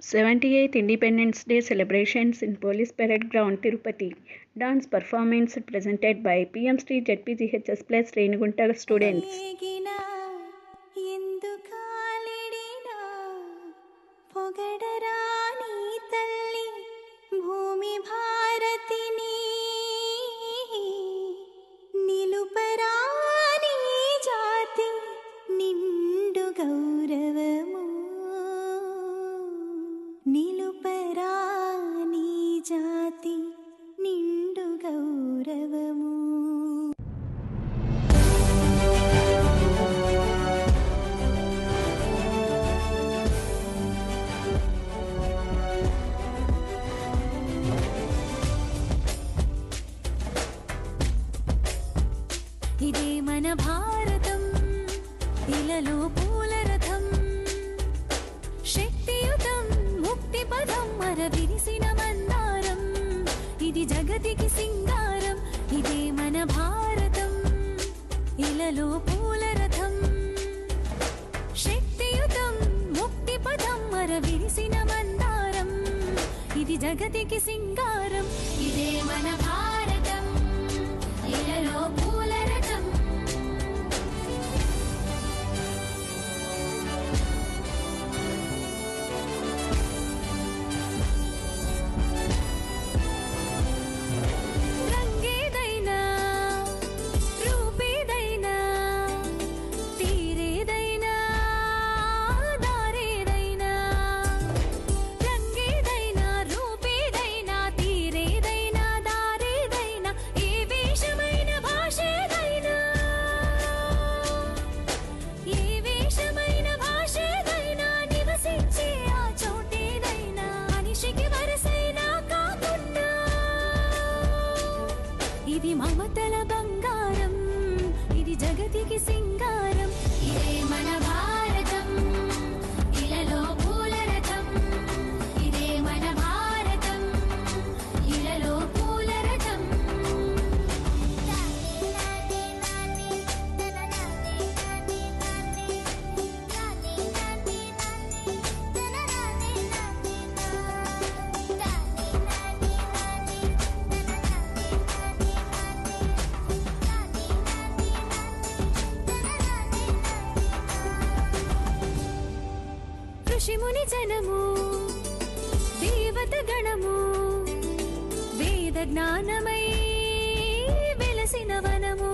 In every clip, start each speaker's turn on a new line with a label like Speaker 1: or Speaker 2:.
Speaker 1: 78th Independence Day celebrations in Police Parade Ground, Tirupati. Dance performance presented by PM Street ZPGHS Plus Renugunta students.
Speaker 2: నిలుపరా నీ జాతి నిండు గౌరవము. ఇదే మన భారతం, ఇలలో పూల రథం, శక్తియుతం ముక్తి పదం మరవిరిసిన మందారం. ఇది జగతికి సింగారం, ఇదే మన భారతం, ఇలలో పూల రథం, శక్తియుతం ముక్తి పదం మరవిరిసిన మందారం. ఇది జగతికి సింగారం, ఇదే మన భారతం, ఇలలో పూల రథం. ఇది మమతల బంగారం, ఇది జగతికి సింగారం. ఇదే మన భారతం, ఇలలో పూల రథం. ఇదే మన భారతం, ఇలలో పూల రథం. ఋషిముని జనము, దేవత గణము, వేద జ్ఞానమై వెలసిన వనము.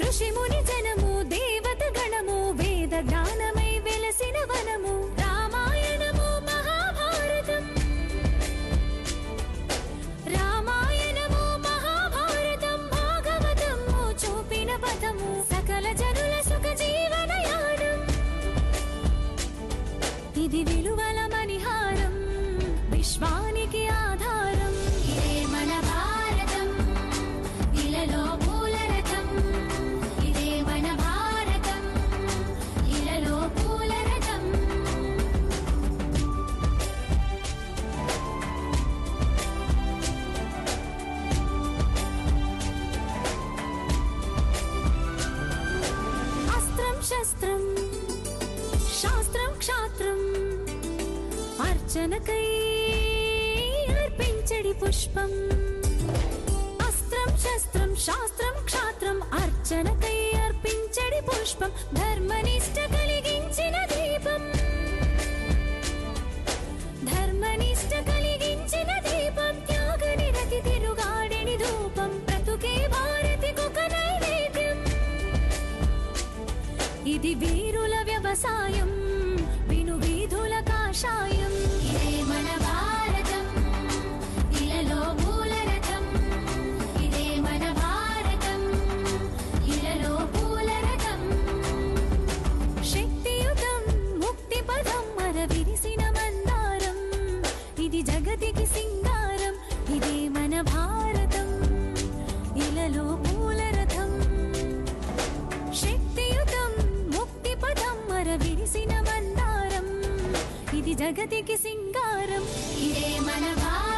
Speaker 2: ఋషిముని జనము, దేవత గణము, వేద జ్ఞానమై వెలసిన వనము. రామాయణము మహాభారతం, రామాయణము మహాభారతం, భాగవతము చూపిన పథము, సకల జనుల సుఖ జీవనయానం. ఇది విలువల మణిహారం, విశ్వానికి ఆధారం. ఇదే మన భారతం, ఇలలో పూల రథం. ఇదే మన భారతం, ఇలలో పూల రథం. అస్త్రం శస్త్రం శాస్త్రం క్షాత్రం, అర్చనకై అర్పించడి పుష్పం. అస్త్రం శస్త్రం శాస్త్రం క్షాత్రం, అర్చనకై అర్పించడి పుష్పం. ధర్మనిష్ట కలిగించిన దీపం, ధర్మనిష్ట కలిగించిన దీపం. త్యాగ నిరతి తిరుగాడిని ధూపం, బ్రతుకే భారతికొక నైవేద్యం. ఇది వీరుల వ్యవసాయం, విను వీధుల కాషాయం. ఇదే మన భారతం, ఇలలో పూల రథం. ఇదే మన భారతం, ఇలలో పూల రథం, శక్తియుతం ముక్తి పదం మరవిరిసిన మందారం. ఇది జగతికి సింగారం, ఇదే మన భారతం, ఇలలో పూల రథం, శక్తియుతం ముక్తి పదం మరవిరిసిన మందారం. ఇది జగతికి సింగారం, ఇదే మన భారతం.